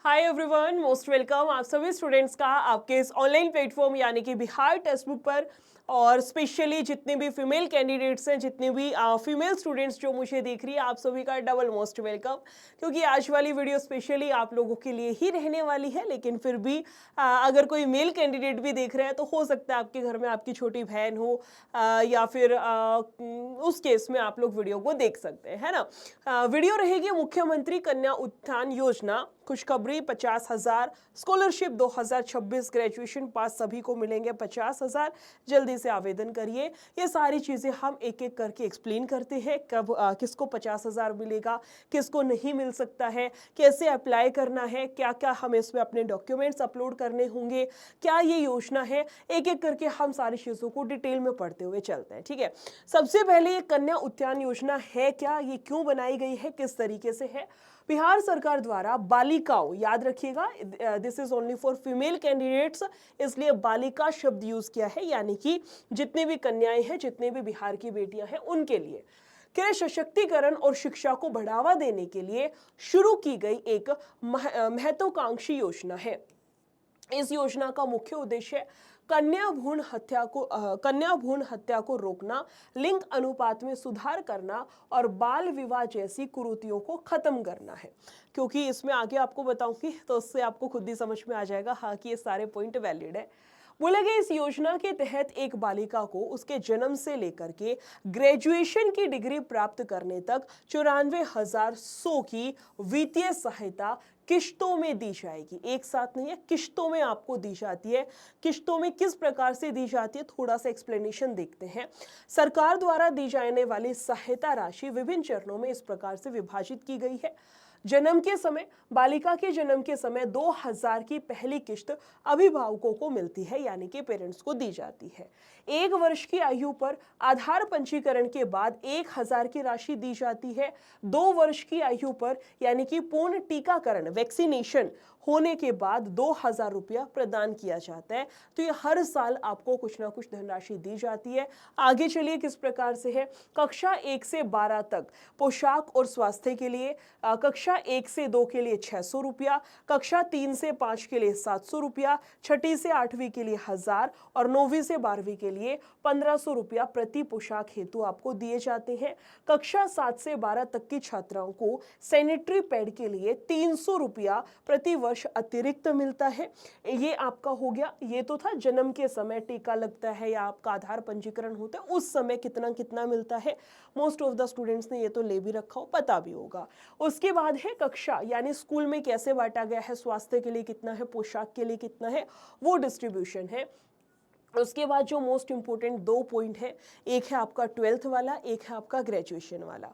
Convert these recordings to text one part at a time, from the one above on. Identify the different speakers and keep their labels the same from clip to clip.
Speaker 1: Hi everyone, most welcome आप सभी students का आपके इस ऑनलाइन प्लेटफॉर्म यानी कि बिहार टेक्स्ट बुक पर। और स्पेशली जितने भी फीमेल कैंडिडेट्स हैं, जितने भी फीमेल स्टूडेंट्स जो मुझे देख रही है, आप सभी का डबल मोस्ट वेलकम। क्योंकि आज वाली वीडियो स्पेशली आप लोगों के लिए ही रहने वाली है। लेकिन फिर भी अगर कोई मेल कैंडिडेट भी देख रहे हैं तो हो सकता है आपके घर में आपकी छोटी बहन हो, या फिर उस केस में आप लोग वीडियो को देख सकते हैं, है ना। वीडियो रहेगी मुख्यमंत्री कन्या उत्थान योजना, खुशखबरी 50,000, स्कॉलरशिप 2026, ग्रेजुएशन पास सभी को मिलेंगे 50,000, जल्दी से आवेदन करिए। ये सारी चीज़ें हम एक एक करके एक्सप्लेन करते हैं, कब किसको 50,000 मिलेगा, किसको नहीं मिल सकता है, कैसे अप्लाई करना है, क्या क्या हमें इसमें अपने डॉक्यूमेंट्स अपलोड करने होंगे, क्या ये योजना है। एक एक करके हम सारी चीज़ों को डिटेल में पढ़ते हुए चलते हैं, ठीक है। सबसे पहले ये कन्या उत्थान योजना है क्या, ये क्यों बनाई गई है, किस तरीके से है। बिहार सरकार द्वारा बालिकाओं, याद रखिएगा this is only for female candidates, इसलिए बालिका शब्द यूज किया है, यानी कि जितनी भी कन्याएं हैं, जितने भी बिहार की बेटियां हैं, उनके लिए के सशक्तिकरण और शिक्षा को बढ़ावा देने के लिए शुरू की गई एक महत्वाकांक्षी योजना है। इस योजना का मुख्य उद्देश्य कन्या भ्रूण हत्या को रोकना, लिंग अनुपात में सुधार करना और बाल विवाह जैसी कुरीतियों को खत्म करना है। क्योंकि इसमें आगे आपको बताऊंगी तो उससे आपको खुद ही समझ में आ जाएगा, हाँ, कि ये सारे पॉइंट वैलिड है। बोला गया इस योजना के तहत एक बालिका को उसके जन्म से लेकर के ग्रेजुएशन की डिग्री प्राप्त करने तक 94,100 की वित्तीय सहायता किश्तों में दी जाएगी। एक साथ नहीं है, किश्तों में आपको दी जाती है। किश्तों में किस प्रकार से दी जाती है, थोड़ा सा एक्सप्लेनेशन देखते हैं। सरकार द्वारा दी जाने वाली सहायता राशि विभिन्न चरणों में इस प्रकार से विभाजित की गई है। जन्म के समय, बालिका के जन्म के समय 2,000 की पहली किश्त अभिभावकों को मिलती है, यानी कि पेरेंट्स को दी जाती है। 1 वर्ष की आयु पर आधार पंजीकरण के बाद 1,000 की राशि दी जाती है। 2 वर्ष की आयु पर, यानी कि पूर्ण टीकाकरण, वैक्सीनेशन होने के बाद 2,000 रुपया प्रदान किया जाता है। तो ये हर साल आपको कुछ ना कुछ धनराशि दी जाती है। आगे चलिए किस प्रकार से है। कक्षा 1 से 12 तक पोशाक और स्वास्थ्य के लिए, कक्षा 1 से 2 के लिए 600 रुपया, कक्षा 3 से 5 के लिए 700 रुपया, छठी से 8वीं के लिए 1,000 और 9वीं से 12वीं के लिए 1,500 रुपया प्रति पोशाक हेतु आपको दिए जाते हैं। कक्षा 7 से 12 तक की छात्राओं को सैनिटरी पैड के लिए 300 रुपया प्रति वर्ष अतिरिक्त मिलता है। ये आपका हो गया। ये तो था जन्म के समय टीका लगता है या आपका आधार पंजीकरण होता है उस समय कितना कितना मिलता है। मोस्ट ऑफ द स्टूडेंट्स ने ये तो ले भी रखा हो, पता भी होगा। उसके बाद है कक्षा, यानी स्कूल में कैसे बांटा गया है, स्वास्थ्य के लिए कितना है, पोशाक के लिए कितना है, वो डिस्ट्रीब्यूशन है। उसके बाद जो मोस्ट इंपोर्टेंट 2 पॉइंट है, एक है आपका 12th वाला, एक है आपका ग्रेजुएशन वाला।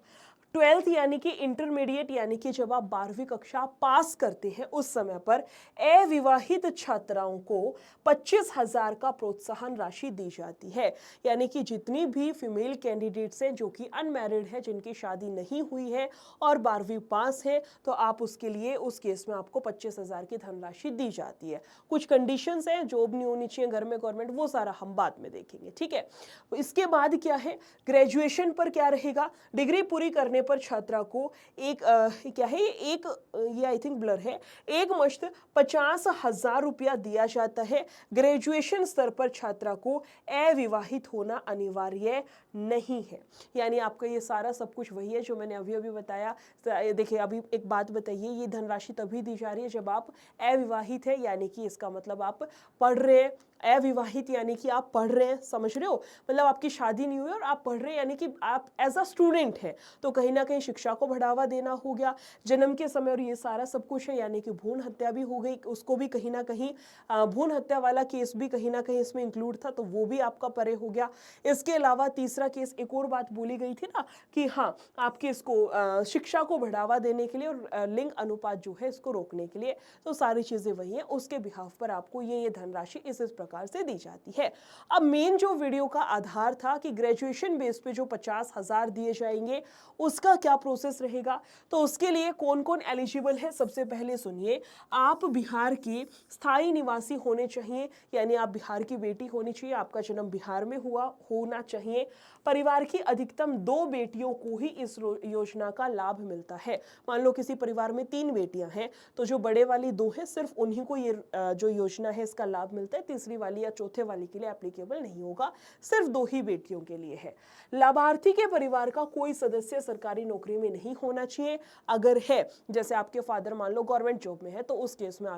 Speaker 1: 12th यानी कि इंटरमीडिएट, यानी कि जब आप 12वीं कक्षा पास करते हैं उस समय पर अविवाहित छात्राओं को 25,000 का प्रोत्साहन राशि दी जाती है। यानी कि जितनी भी फीमेल कैंडिडेट्स हैं जो कि अनमैरिड है, जिनकी शादी नहीं हुई है और 12वीं पास है, तो आप उसके लिए उस केस में आपको 25,000 की धनराशि दी जाती है। कुछ कंडीशंस हैं, जॉब नहीं होनी चाहिए घर में गवर्नमेंट, वो सारा हम बाद में देखेंगे, ठीक है। इसके बाद क्या है, ग्रेजुएशन पर क्या रहेगा। डिग्री पूरी करने पर छात्रा को एक क्या है, ये आई थिंक ब्लर है, एक मुश्त 50,000 रुपया दिया जाता है। ग्रेजुएशन स्तर पर छात्रा को अविवाहित होना अनिवार्य नहीं है। यानी आपका ये सारा सब कुछ वही है जो मैंने अभी अभी बताया। देखिए, अभी एक बात बताइए, ये धनराशि तभी दी जा रही है जब आप अविवाहित है, यानी कि इसका मतलब आप पढ़ रहे हैं। अविवाहित यानी कि आप पढ़ रहे हैं, समझ रहे हो, मतलब आपकी शादी नहीं हुई और आप पढ़ रहे हैं, यानी कि आप एज अ स्टूडेंट हैं, तो कहीं ना कहीं शिक्षा को बढ़ावा देना हो गया। जन्म के समय और ये सारा सब कुछ है, यानी कि भ्रूण हत्या भी हो गई, उसको भी कहीं ना कहीं भ्रूण हत्या वाला केस भी कहीं ना कहीं इसमें इंक्लूड था, तो वो भी आपका परे हो गया। इसके अलावा तीसरा केस, एक और बात बोली गई थी ना कि हाँ, आपके इसको शिक्षा को बढ़ावा देने के लिए और लिंग अनुपात जो है इसको रोकने के लिए, तो सारी चीजें वही है। उसके बिहाफ पर आपको ये धनराशि इस प्रकार प्रकार से दी जाती है। अब मेन जो वीडियो का आधार था कि ग्रेजुएशन बेस पे जो 50,000 दिए जाएंगे उसका क्या प्रोसेस रहेगा, तो उसके लिए कौन कौन एलिजिबल है सबसे पहले सुनिए। आप बिहार के स्थायी निवासी होने चाहिए, यानी आप बिहार की बेटी होनी चाहिए, आपका जन्म बिहार में हुआ होना चाहिए। परिवार की अधिकतम 2 बेटियों को ही इस योजना का लाभ मिलता है। मान लो किसी परिवार में 3 बेटियां हैं तो जो बड़े वाली 2 है सिर्फ उन्हीं को ये जो योजना है इसका लाभ मिलता है, तीसरी वाली या चौथे वाली के लिए एप्लीकेबल नहीं होगा, सिर्फ 2 ही बेटियों के लिए है। लाभार्थी के परिवार का कोई सदस्य सरकारी नौकरी में नहीं होना चाहिए। अगर है, जैसे आपके फादर मान लो गवर्नमेंट जॉब में है, तो उस केस में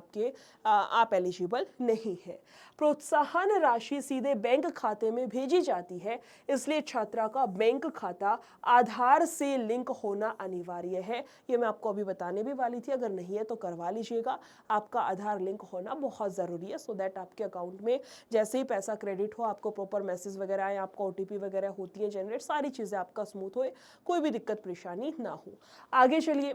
Speaker 1: आप एलिजिबल नहीं है। प्रोत्साहन राशि सीधे बैंक खाते में भेजी जाती है, इसलिए छात्रा का बैंक खाता आधार से लिंक होना अनिवार्य है। ये मैं आपको अभी बताने भी वाली थी, अगर नहीं है तो करवा लीजिएगा। आपका आधार लिंक होना बहुत ज़रूरी है, सो दैट आपके अकाउंट में जैसे ही पैसा क्रेडिट हो आपको प्रॉपर मैसेज वगैरह आए, आपको ओटीपी वगैरह होती है जनरेट, सारी चीज़ें आपका स्मूथ हो, कोई भी दिक्कत परेशानी ना हो। आगे चलिए,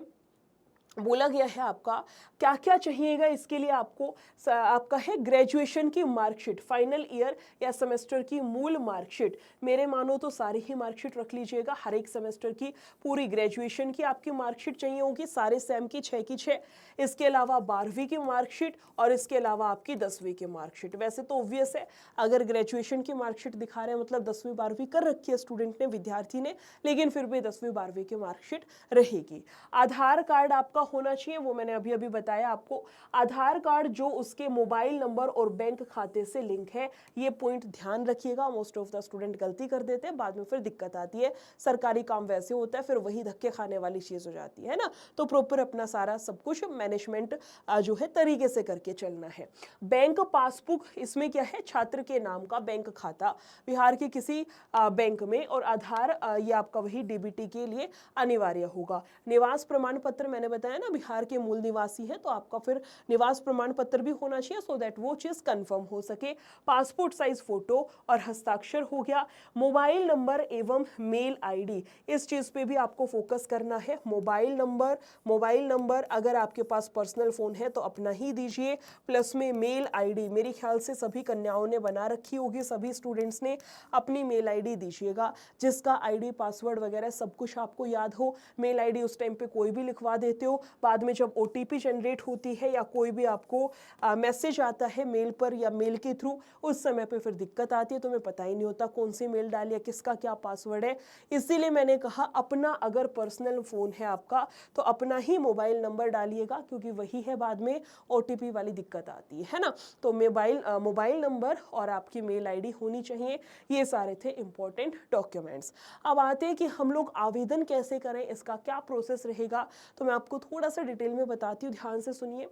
Speaker 1: बोला गया है आपका क्या क्या चाहिएगा इसके लिए। आपका है ग्रेजुएशन की मार्कशीट, फाइनल ईयर या सेमेस्टर की मूल मार्कशीट, मेरे मानो तो सारी ही मार्कशीट रख लीजिएगा। हर एक सेमेस्टर की पूरी ग्रेजुएशन की आपकी मार्कशीट चाहिए होगी, सारे सेम की 6 की 6। इसके अलावा 12वीं की मार्कशीट और इसके अलावा आपकी 10वीं की मार्कशीट। वैसे तो ऑब्वियस है, अगर ग्रेजुएशन की मार्कशीट दिखा रहे हैं मतलब 10वीं 12वीं कर रखी है स्टूडेंट ने, विद्यार्थी ने, लेकिन फिर भी 10वीं 12वीं की मार्कशीट रहेगी। आधार कार्ड आपका होना चाहिए, वो मैंने अभी अभी बताया आपको। आधार कार्ड जो उसके मोबाइल नंबर और बैंक खाते से लिंक है, ये पॉइंट ध्यान रखिएगा। मोस्ट ऑफ द स्टूडेंट गलती कर देते हैं, बाद में फिर दिक्कत आती है। सरकारी काम वैसे होता है, फिर वही धक्के खाने वाली चीज हो जाती है ना। तो प्रॉपर अपना सारा सब कुछ मैनेजमेंट जो है तरीके से करके चलना है। बैंक पासबुक, इसमें क्या है, छात्र के नाम का बैंक खाता बिहार के किसी बैंक में, और आधार ये आपका वही डीबीटी के लिए अनिवार्य होगा। निवास प्रमाण पत्र मैंने बताया ना, बिहार के मूल निवासी है तो आपका फिर निवास प्रमाण पत्र भी होना चाहिए, सो दैट वो चीज कंफर्म हो सके। पासपोर्ट साइज फोटो और हस्ताक्षर हो गया। मोबाइल नंबर एवं मेल आईडी, इस चीज पे भी आपको फोकस करना है। मोबाइल नंबर अगर आपके पास पर्सनल फोन है तो अपना ही दीजिए, प्लस में मेल आईडी मेरे ख्याल से सभी कन्याओं ने बना रखी होगी, सभी स्टूडेंट्स ने अपनी मेल आईडी दीजिएगा, जिसका आईडी पासवर्ड वगैरह सब कुछ आपको याद हो। मेल आईडी उस टाइम पे कोई भी लिखवा देते हो, बाद में जब ओटीपी जनरेट होती है या कोई भी आपको मैसेज आता है मेल पर या मेल के थ्रू, उस समय पे फिर दिक्कत आती है, तुम्हें पता ही नहीं होता कौन सी मेल डाली है, किसका क्या पासवर्ड है। इसीलिए मैंने कहा अपना अगर पर्सनल फोन है आपका तो अपना ही मोबाइल नंबर डालिएगा, क्योंकि वही है बाद में ओटीपी वाली दिक्कत आती है ना। तो मोबाइल नंबर और आपकी मेल आईडी होनी चाहिए। ये सारे थे इंपॉर्टेंट डॉक्यूमेंट्स। अब आते हैं कि हम लोग आवेदन कैसे करें, इसका क्या प्रोसेस रहेगा, तो मैं आपको थोड़ा सा डिटेल में बताती हूँ, ध्यान से सुनिए।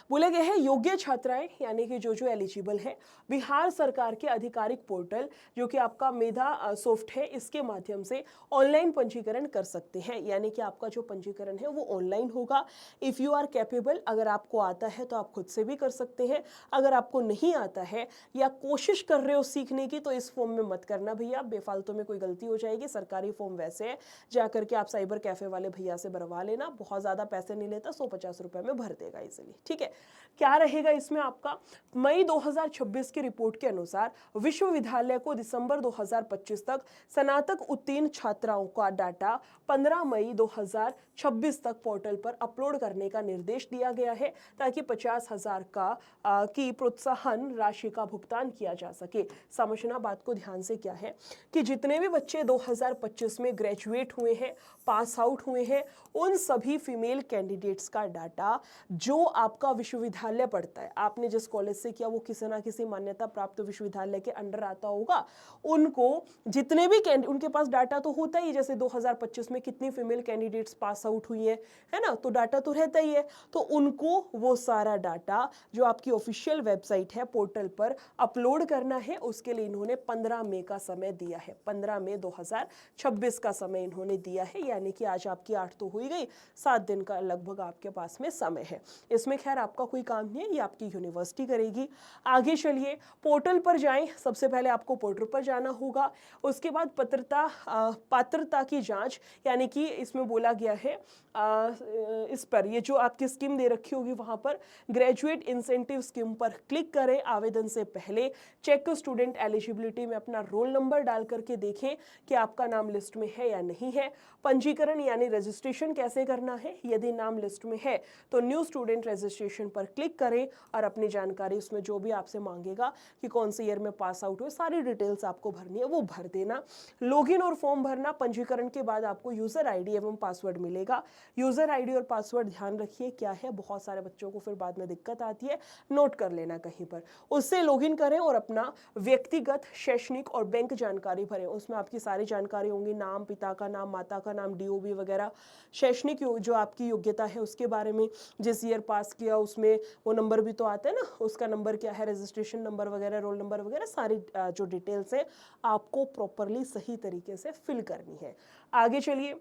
Speaker 1: बोला गया है योग्य छात्राएं यानी कि जो एलिजिबल है, बिहार सरकार के आधिकारिक पोर्टल जो कि आपका मेधा सॉफ्ट है, इसके माध्यम से ऑनलाइन पंजीकरण कर सकते हैं, यानी कि आपका जो पंजीकरण है वो ऑनलाइन होगा। इफ़ यू आर कैपेबल, अगर आपको आता है तो आप खुद से भी कर सकते हैं। अगर आपको नहीं आता है या कोशिश कर रहे हो सीखने की तो इस फॉर्म में मत करना भैया, बेफालतू में कोई गलती हो जाएगी। सरकारी फॉर्म वैसे है, जाकर के आप साइबर कैफे वाले भैया से भरवा लेना, बहुत ज़्यादा पैसे नहीं लेता, 150 रुपये में भर देगा इजीली, ठीक है। क्या रहेगा इसमें आपका, मई 2026 की रिपोर्ट के अनुसार विश्वविद्यालय को दिसंबर 2025 तक स्नातक उत्तीर्ण छात्राओं का डाटा 15 मई 2026 तक पोर्टल पर अपलोड करने का निर्देश दिया गया है, ताकि 50,000 की प्रोत्साहन राशि का भुगतान किया जा सके। समझना बात को ध्यान से, क्या है कि जितने भी बच्चे 2025 में ग्रेजुएट हुए हैं, पास आउट हुए हैं, उन सभी फीमेल कैंडिडेट्स का डाटा जो आपका विश्वविद्यालय पढ़ता है, आपने जिस कॉलेज से किया वो किसी ना किसी मान्यता प्राप्त विश्वविद्यालय के अंडर आता होगा, उनको जितने भी उनके पास डाटा तो होता ही, जैसे 2025 में कितनी फीमेल कैंडिडेट्स पास आउट हुई है ना, तो डाटा तो रहता ही है। तो उनको वो सारा डाटा जो आपकी ऑफिशियल वेबसाइट है पोर्टल पर अपलोड करना है, उसके लिए इन्होंने 15 मई का समय दिया है। 15 मई 2026 का समय इन्होंने दिया है, यानी कि आज आपकी 8 तो हो ही गई, 7 दिन का लगभग आपके पास में समय है। इसमें खैर आपका कोई काम नहीं है, ये आपकी यूनिवर्सिटी करेगी। आगे चलिए, पोर्टल पर जाएं। सबसे पहले आपको पोर्टल पर जाना होगा। उसके बाद पात्रता की जांच, यानी कि इसमें बोला गया है इस पर, ये जो आपकी स्कीम दे रखी होगी वहां पर ग्रेजुएट इंसेंटिव स्कीम पर क्लिक करें। आवेदन से पहले चेक स्टूडेंट एलिजिबिलिटी में अपना रोल नंबर डाल करके देखें कि आपका नाम लिस्ट में है या नहीं है। पंजीकरण यानी रजिस्ट्रेशन कैसे करना है, यदि नाम लिस्ट में है तो न्यू स्टूडेंट रजिस्ट्रेशन पर क्लिक करें और अपनी जानकारी उसमें जो भी आपसे मांगेगा कि कौन से ईयर में पास आउट हुए, सारी डिटेल्स आपको भरनी है वो भर देना। लॉगिन और फॉर्म भरना। पंजीकरण के बाद आपको यूजर आईडी एवं पासवर्ड मिलेगा। यूजर आईडी और पासवर्ड ध्यान रखिए क्या है, बहुत सारे बच्चों को फिर बाद में दिक्कत आती है, नोट कर लेना कहीं पर। उससे लॉगिन करें और अपना व्यक्तिगत, शैक्षणिक और बैंक जानकारी भरें। उसमें आपकी सारी जानकारी होंगी, नाम, पिता का नाम, माता का नाम, डीओबी वगैरह, शैक्षणिक जो आपकी योग्यता है उसके बारे में, जिस ईयर पास किया उसमें वो नंबर भी तो आता है ना, उसका नंबर क्या है, रजिस्ट्रेशन नंबर वगैरह, रोल नंबर वगैरह, सारी जो डिटेल्स है आपको प्रॉपरली सही तरीके से फिल करनी है। आगे चलिए,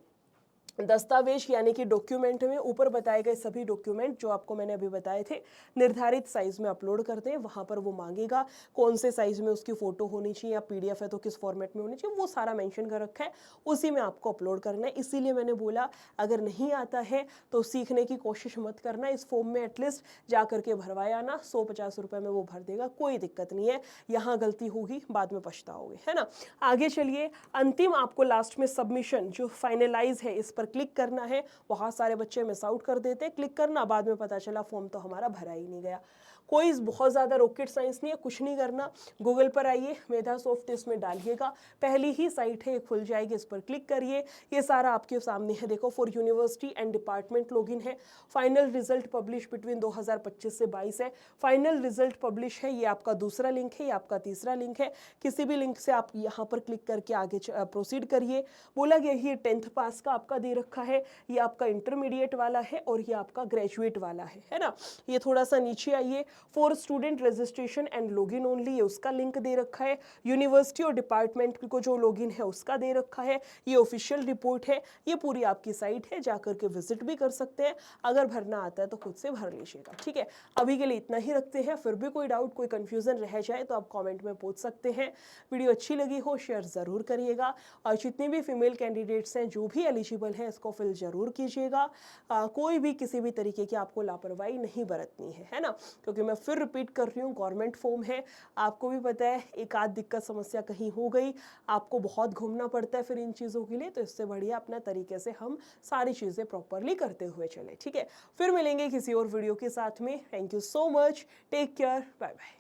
Speaker 1: दस्तावेज यानी कि डॉक्यूमेंट में ऊपर बताए गए सभी डॉक्यूमेंट जो आपको मैंने अभी बताए थे निर्धारित साइज में अपलोड करते हैं। वहां पर वो मांगेगा कौन से साइज में उसकी फोटो होनी चाहिए, या पीडीएफ है तो किस फॉर्मेट में होनी चाहिए, वो सारा मेंशन कर रखा है, उसी में आपको अपलोड करना है। इसीलिए मैंने बोला अगर नहीं आता है तो सीखने की कोशिश मत करना, इस फॉर्म में एटलीस्ट जा करके भरवाया ना, 150 रुपये में वो भर देगा, कोई दिक्कत नहीं है। यहाँ गलती होगी बाद में पछताओगे, है ना। आगे चलिए, अंतिम आपको लास्ट में सबमिशन जो फाइनलाइज है इस पर क्लिक करना है। बहुत सारे बच्चे मिस आउट कर देते हैं क्लिक करना, बाद में पता चला फॉर्म तो हमारा भरा ही नहीं गया। कोई बहुत ज़्यादा रॉकेट साइंस नहीं है, कुछ नहीं करना। गूगल पर आइए, मेधासॉफ्ट इसमें डालिएगा, पहली ही साइट है खुल जाएगी, इस पर क्लिक करिए। ये सारा आपके सामने है, देखो for university and department login है। फाइनल रिजल्ट पब्लिश बिटवीन 2025 से 22 है। फाइनल रिजल्ट पब्लिश है, ये आपका दूसरा लिंक है, ये आपका तीसरा लिंक है। किसी भी लिंक से आप यहाँ पर क्लिक करके आगे प्रोसीड करिए। बोला गया ये 10th पास का आपका दे रखा है, ये आपका इंटरमीडिएट वाला है और ये आपका ग्रेजुएट वाला है ना। ये थोड़ा सा नीचे आइए, for student registration and login only, ये उसका लिंक दे रखा है। यूनिवर्सिटी और डिपार्टमेंट को जो लॉगिन है उसका दे रखा है। ये ऑफिशियल रिपोर्ट है, ये पूरी आपकी साइट है, जाकर के विजिट भी कर सकते हैं। अगर भरना आता है तो खुद से भर लीजिएगा, ठीक है। अभी के लिए इतना ही रखते हैं, फिर भी कोई डाउट, कोई कंफ्यूजन रह जाए तो आप कॉमेंट में पूछ सकते हैं। वीडियो अच्छी लगी हो शेयर ज़रूर करिएगा, और जितने भी फीमेल कैंडिडेट्स हैं जो भी एलिजिबल हैं इसको फिल ज़रूर कीजिएगा। कोई भी किसी भी तरीके की आपको लापरवाही नहीं बरतनी है ना। क्योंकि मैं फिर रिपीट कर रही हूँ, गवर्नमेंट फॉर्म है, आपको भी पता है एक आध दिक्कत समस्या कहीं हो गई, आपको बहुत घूमना पड़ता है फिर इन चीज़ों के लिए, तो इससे बढ़िया अपना तरीके से हम सारी चीज़ें प्रॉपरली करते हुए चले, ठीक है। फिर मिलेंगे किसी और वीडियो के साथ में। Thank you so much, take care, bye bye.